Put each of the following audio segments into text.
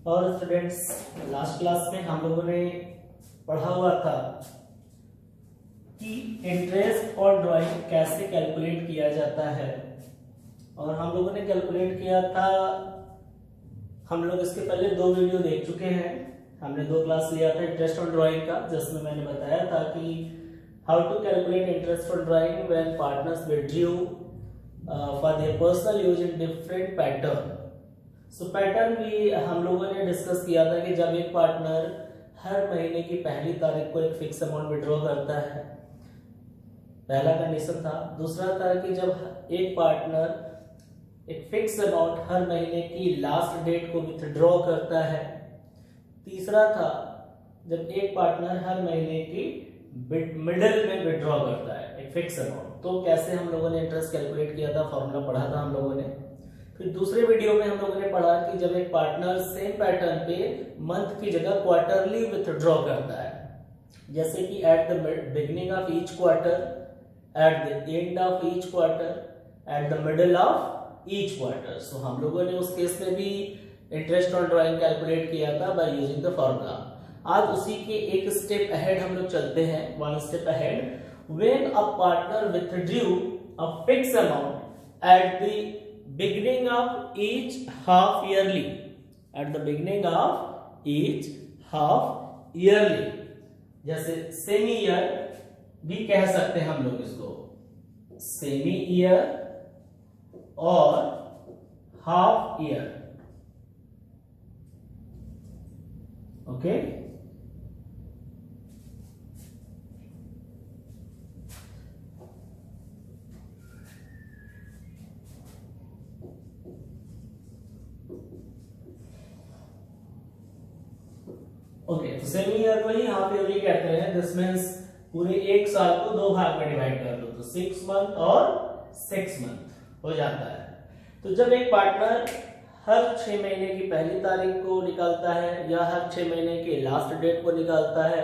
और students, last class में हम लोगों ने पढ़ा हुआ था कि इंटरेस्ट और ड्राइंग कैसे कैलकुलेट किया जाता है। और हम लोगों ने कैलकुलेट किया था, हम लोग इसके पहले 2 वीडियो देख चुके हैं। हमने 2 क्लास लिया था इंटरेस्ट और ड्राइंग का, जिसमें मैंने बताया था कि हाउ टू कैलकुलेट इंटरेस्ट और drawing when partners withdrew for their personal use in different pattern. So pattern भी हम लोगों ने डिस्कस किया था कि जब एक पार्टनर हर महीने की पहली तारीख को एक फिक्स अमाउंट विड्रॉ करता है, पहला कंडीशन था। दूसरा था कि जब एक पार्टनर एक फिक्स अमाउंट हर महीने की लास्ट डेट को विथड्रॉ करता है। तीसरा था जब एक पार्टनर हर महीने की मिडिल में विड्रॉ करता है एक फिक्स अमाउंट। तो कैसे हम लोगों ने इंटरेस्ट कैलकुलेट किया था, फॉर्मूला पढ़ा था हम लोगों ने। फिर दूसरे वीडियो में हम लोगों ने पढ़ा कि जब एक पार्टनर सेम पैटर्न पे मंथ की जगह क्वार्टरली विथड्रॉ करता है, जैसे कि at the beginning of each quarter, at the end of each quarter, at the middle of each quarter. So हम लोगों ने उस केस में भी इंटरेस्ट ऑन ड्राइंग कैलकुलेट किया था बाय यूजिंग द फॉर्मूला। आज उसी के एक स्टेप अहेड हम लोग चलते हैं, 1 step ahead. When a partner withdrew a fix amount at the beginning of each half yearly, at the beginning of each half yearly, जैसे सेमी ईयर भी कह सकते हैं हम लोग इसको, सेमी ईयर और हाफ ईयर। ओके, ओके, तो सेमी ईयर को ही हाफ ईयरली कहते हैं। दिस मींस पूरे एक साल को 2 भाग में डिवाइड कर दो, तो 6 मंथ और 6 मंथ हो जाता है। तो जब एक पार्टनर हर 6 महीने की पहली तारीख को निकालता है, या हर 6 महीने के लास्ट डेट को निकालता है,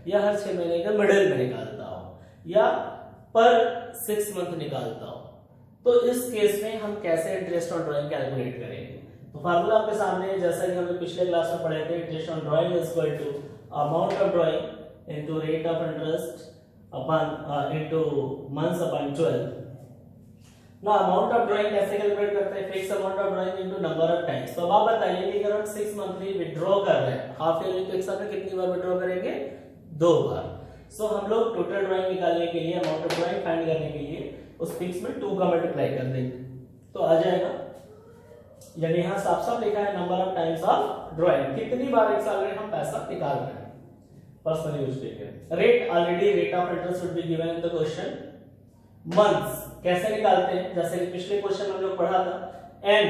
या हर 6 महीने के मिडिल में निकालता हो, या पर 6 मंथ निकालता हो, तो इस केस में हम कैसे इंटरेस्ट ऑन ड्राइंग कैलकुलेट करेंगे। तो फार्मूला आपके सामने, जैसा कि हम लोग पिछले क्लास में पढ़े थे, interest on drawing is equal to amount of drawing into rate of interest upon into months upon 12। ना अमाउंट ऑफ ड्राइंग कैसे कैलकुलेट करते हैं, fix amount of drawing into number of times. तो अब आप बताइए कि अगर हम 6 मंथली विड्रॉ कर रहे हैं, हाफ ईयरली, तो एक साल में कितनी बार विड्रॉ करेंगे? 2 बार। सो हम लोग टोटल ड्राइंग निकालने के लिए, अमाउंट ऑफ ड्राइंग फाइंड करने के लिए उस फिक्स में 2 का मल्टीप्लाई कर देंगे तो आ जाएगा। यानी यहां साफ साफ लिखा है number of times of drawing, कितनी बार एक साल में हम पैसा निकाल रहे हैं पर्सनल यूज के लिए। Rate, already rate of interest would be given in the question. Months कैसे निकालते हैं, जैसे कि पिछले क्वेश्चन में हम लोग पढ़ा था, एन,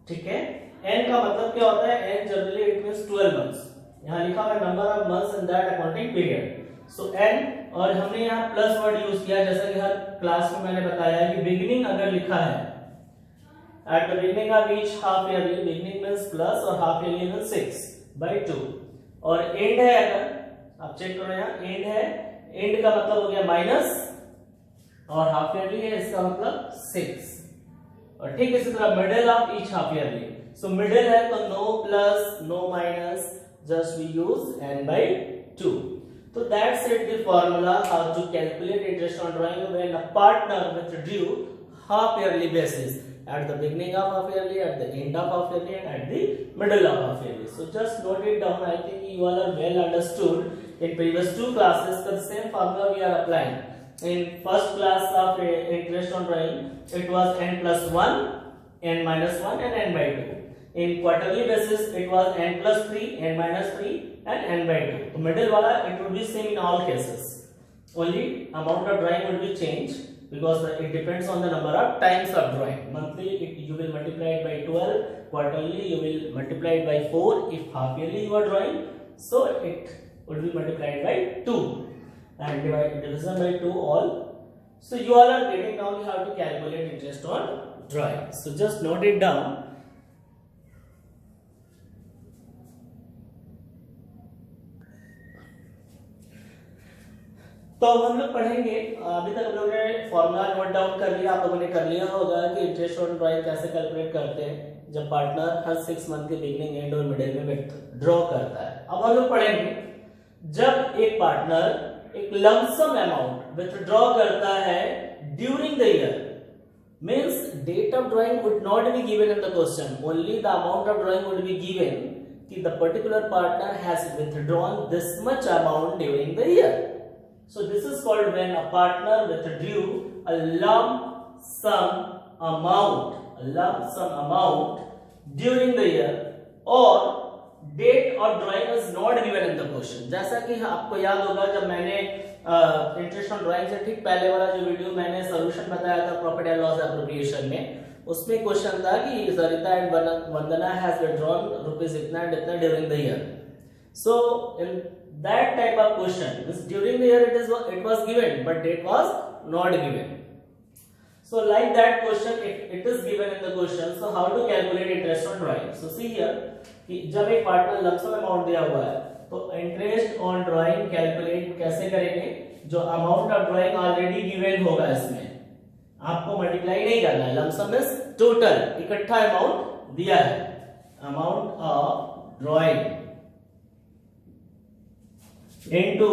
ठीक है। एन का मतलब क्या होता है? N generally it means 12 months. यहां लिखा हुआ है number of months in that accounting period. So N, और हमने यहां प्लस वर्ड यूज किया, जैसा कि हर क्लास में मैंने बताया कि बिगिनिंग अगर लिखा है at the beginning of each half yearly, beginning means plus और half yearly means 6 by 2, और end है, अगर आप चेक करो यहाँ end है, end का मतलब हो गया माइनस, और हाफ ईयरली है, इसका मतलब 6। और ठीक इसी तरह middle of each half yearly, so middle है तो no plus no minus, just we use n by 2। तो that's it the formula how to calculate interest on drawing when a partner withdrew half yearly basis, at the beginning of half yearly, at the end of half yearly, and at the middle of half yearly. So just note it down. I think you all are well understood in previous 2 classes. The same formula we are applying. In first class of interest on drawing, it was n plus 1, n minus 1, and n by 2. In quarterly basis, it was n plus 3, n minus 3, and n by 2. So middle wala it would be same in all cases. Only amount of drawing will be changed, because it depends on the number of times of drawing. Monthly you will multiply it by 12, quarterly you will multiply it by 4, if half yearly you are drawing, so it will be multiplied by 2 and division by 2 all. So you all are getting now how to calculate interest on drawing. So just note it down. तो अब हम लोग पढ़ेंगे, अभी तक हम लोगों ने फॉर्मूला नोट डाउन कर लिया, आप लोगों ने कर लिया होगा कि इंटरेस्ट ऑन ड्राइंग कैसे कैलकुलेट करते हैं। जब पार्टनर हर 6 मंथ के बिगनिंग, एंड और मिडिल में विथड्रॉ करता है। अब हम लोग पढ़ेंगे जब एक पार्टनर एक लमसम अमाउंट विथड्रॉ करता है during the year, means date of drawing would not be given in the question, only the amount of drawing would be given कि the particular partner has withdrawn this much amount during the year. So this is called when a partner withdrew a lump sum amount during the year or date of drawing is not given in the question। जैसा कि आपको याद होगा जब मैंने interest on drawing से ठीक पहले वाला जो वीडियो मैंने सॉल्यूशन बताया था प्रॉफिट एंड लॉस एप्रोप्रिएशन में, उसमें क्वेश्चन था कि Sarita and Vandana has withdrawn rupees इतना एंड इतना during the year. So in that type of question, this during the year it was given, but date was not given. So like that question, if it is given in the question, so how to calculate interest on drawing? So see here, कि जब एक partner lump sum amount दिया हुआ है, तो interest on drawing calculate कैसे करेंगे? जो amount of drawing already given होगा इसमें आपको मल्टीप्लाई नहीं करना है। लमसम इज टोटल, इकट्ठा अमाउंट दिया है, amount of drawing into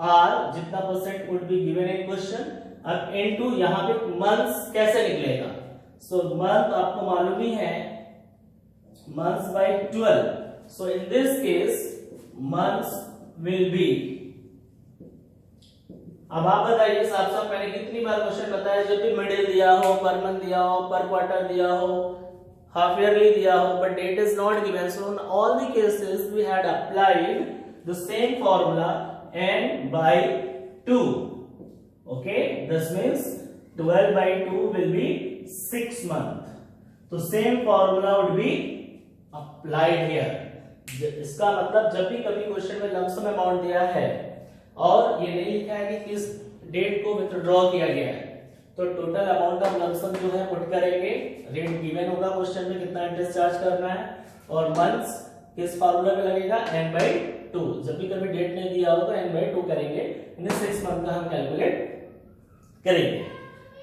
r जितना percent would be given in question। अब into यहाँ पे months कैसे निकलेगा? So month आपको मालूम ही है months by 12। So in this case months will be, अब आप बताइए साफ साफ, मैंने कितनी बार क्वेश्चन बताया, जब भी मिडिल दिया हो, पर मंथ दिया हो, पर क्वार्टर दिया हो, हाफ ईयरली दिया हो, but date is not given, so in all the cases we had applied the same formula n by 2। okay, this means 12 by 2 will be 6 month, तो same formula would be applied here। इसका मतलब जब भी कभी question में lump sum amount दिया है और ये नहीं लिखा है कि किस डेट को विथड्रॉ किया गया है, तो टोटल अमाउंट ऑफ लमसम जो है पुट करेंगे, रेट गिवन होगा क्वेश्चन में कितना इंटरेस्ट चार्ज करना है, और मंथ्स किस फार्मूला पे लगेगा n/2। जब भी कभी डेट नहीं दिया हो तो n/2 करेंगे, यानी 6 मंथ का हम कैलकुलेट करेंगे।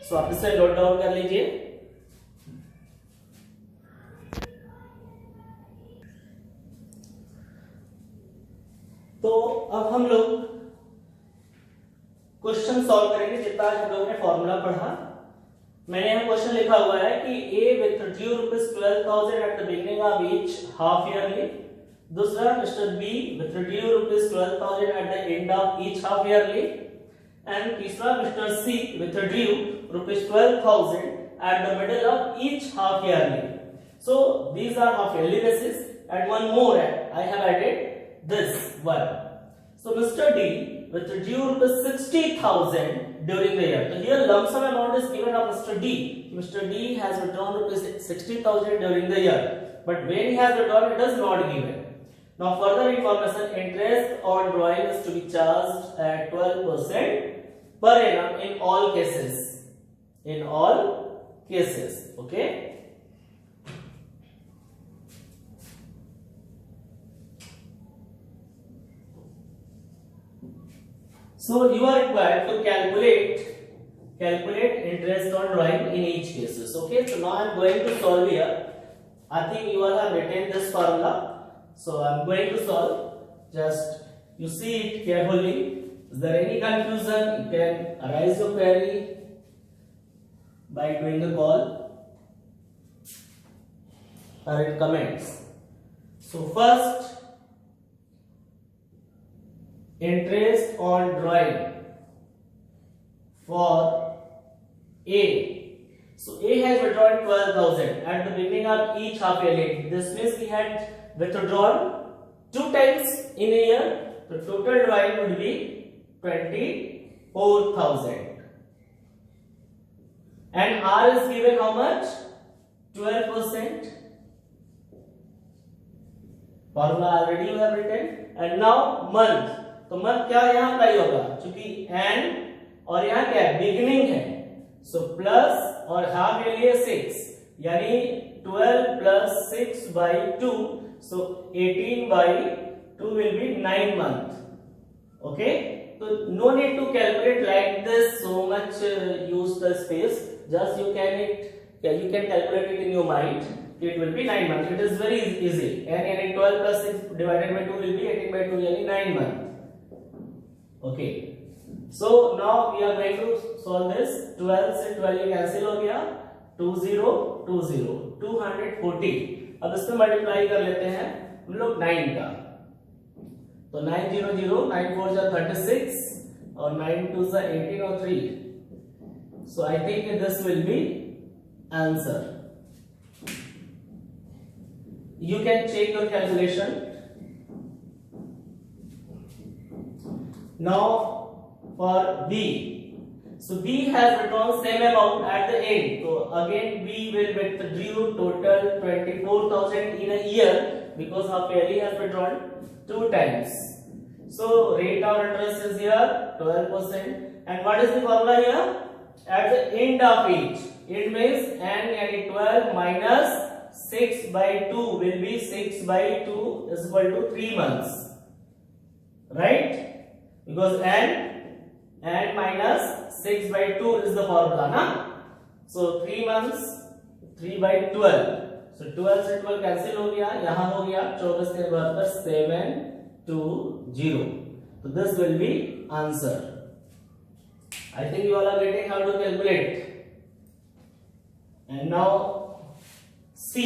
सो आप इसे नोट डाउन कर लीजिए। तो अब हम लोग क्वेश्चन सॉल्व करेंगे जितना आज हम लोगों ने फॉर्मूला पढ़ा। मैंने यहाँ क्वेश्चन लिखा हुआ है कि A withdrew ₹12,000 at the beginning of each half yearly। दूसरा mister B withdrew ₹12,000 at the end of each half yearly। And तीसरा mister C withdrew ₹12,000 at the middle of each half yearly। So these are half yearly basis, and one more I have added this one। So Mr. D withdrew ₹60,000 during the year। So here lump sum amount is given of Mr. D। Mr. D has withdrawn ₹60,000 during the year, but when he has withdrawn it is not given। Now further information, interest on drawing is to be charged at 12% per annum in all cases। In all cases, okay। So you are required to calculate interest on drawing in each cases, okay। So now I am going to solve here। I think you all have written this formula, so I am going to solve। Just you see it carefully, is there any confusion? You can arise your query by doing the call or in comments। So first, interest on drawing for A। So A has withdrawn 12,000 at the beginning of each half yearly। This means he had withdrawn 2 times in a year, the total drawing would be 24,000, and R is given how much? 12%। formula already you have written। and now month, तो month क्या यहाँ apply होगा, क्योंकि N और यहाँ क्या है, beginning है। सो प्लस और हाफ के लिए 6, यानी 12 plus 6 by 2, so 18 by 2 will be 9 month। okay, so no need to calculate like this, so much use the space, just you can calculate it in your mind। it will be 9 months. It is very easy. And यानी 12 plus 6 divided by 2 will be 18 by 2 यानी 9 months. Okay. So now we are going to solve this. 12 से 12 ये cancel हो गया. 2020 240. अब इसमें multiply कर लेते हैं हम लोग 9 का. तो 900 9 4 जा 36 और 9 2 जा 18 और 3. So I think this will be answer. You can check your calculation. Now for B. So B has withdrawn same amount at the end. So again B will withdraw total 24,000 in a year because half yearly has withdrawn 2 times. So rate of interest is here 12%. And what is the formula here? At the end of each, it means n यानी 12 minus 6 by 2 will be 6 by 2 is equal to 3 months, right? Because n minus 6 by 2 is the formula, na? So 3 months 3 by 12. So 12 से 12 cancel हो गया, यहाँ हो गया 24 से 72 720. So this will be answer. I think you all are getting how to calculate. And now C.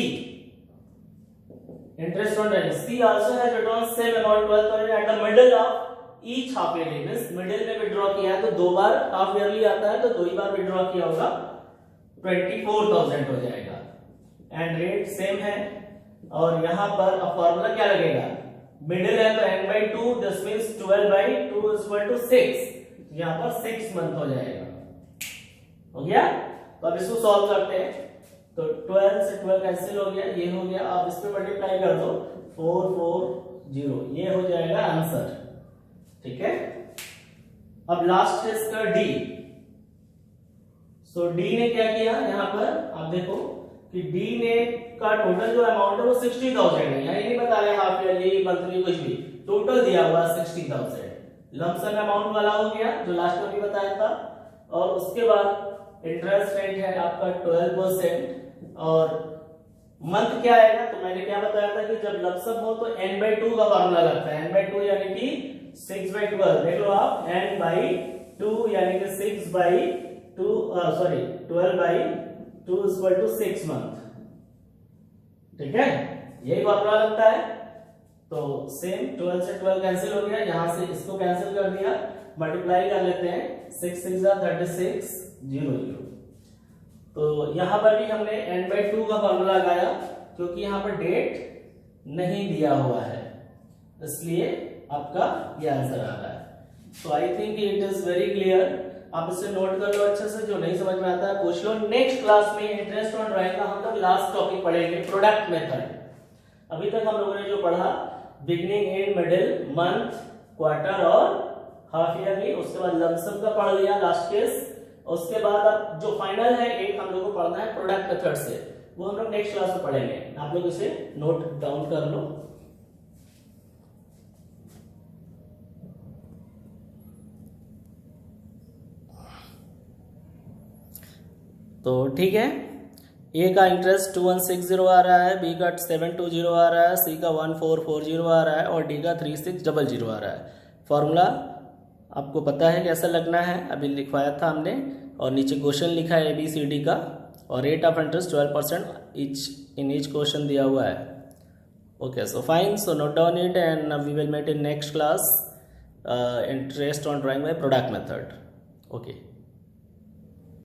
Interest on rent. C also has withdrawn same amount 12,000 at the middle of each half yearly. Means middle में withdraw किया है तो 2 बार half yearly आता है तो 2 ही बार withdraw किया होगा 24,000 हो जाएगा. And rate same है और यहाँ पर अब फॉर्मूला क्या लगेगा? मिडिल है तो n by 2 this means 12 by 2 is equal to 6. यहाँ पर 6 मंथ हो जाएगा. हो गया? तो अब इसको सॉल्व करते हैं. तो 12 से 12 कैंसिल हो गया, ये हो गया. आप इस पे मल्टीप्लाई कर दो 440. ये हो जाएगा आंसर. ठीक है. अब लास्ट है इसका डी. सो डी ने क्या किया यहाँ पर आप देखो कि डी ने का टोटल जो अमाउंट है वो 60,000 है. यहाँ नहीं बता रहे हाफ ईयरली मंथली कुछ भी, टोटल दिया हुआ 60,000. लमसम अमाउंट वाला हो गया जो लास्ट में भी बताया था. और उसके बाद इंटरेस्ट रेट है आपका 12% और मंथ क्या आएगा तो मैंने क्या बताया था कि जब लमसम हो तो n by 2 का फॉर्मूला लगता है. n by 2 यानी कि 6 by 12. देख लो आप n by 2 यानी कि 6 by 2 sorry 12 by 2 is equal to 6 month. ठीक है, यही फॉर्मूला लगता है. तो सेम 12 से 12 कैंसिल हो गया, यहां से इसको कैंसिल कर दिया, मल्टीप्लाई कर लेते हैं 6 6 36 00. तो यहां पर भी हमने n by 2 का फॉर्मूला लगाया क्योंकि यहां पर डेट नहीं दिया हुआ है, इसलिए आपका ये आंसर आ रहा है. So I think it is very clear. आप इसे नोट कर लो अच्छे से, जो नहीं समझ में आता है पूछ लो. नेक्स्ट क्लास में इंटरेस्ट ऑन ड्राइंग का हम लोग लास्ट टॉपिक पढ़ेंगे, प्रोडक्ट मेथड. अभी तक हम लोगों ने जो पढ़ा beginning and middle month quarter और हाफ ईयरली, उसके बाद लमसम का पढ़ लिया लास्ट केस. उसके बाद अब जो फाइनल है एक हम लोग को पढ़ना है प्रोडक्ट मेथड से, वो हम लोग नेक्स्ट क्लास में पढ़ेंगे. आप लोग इसे नोट डाउन कर लो. तो ठीक है, ए का इंटरेस्ट 2160 आ रहा है, बी का 720 आ रहा है, सी का 1440 आ रहा है और डी का 3600 आ रहा है. फॉर्मूला आपको पता है कैसा लगना है, अभी लिखवाया था हमने. और नीचे क्वेश्चन लिखा है ABCD का और rate of interest 12% in each question दिया हुआ है. Okay, so fine. So note down it and we will met in next class interest on drawing by product method. Okay.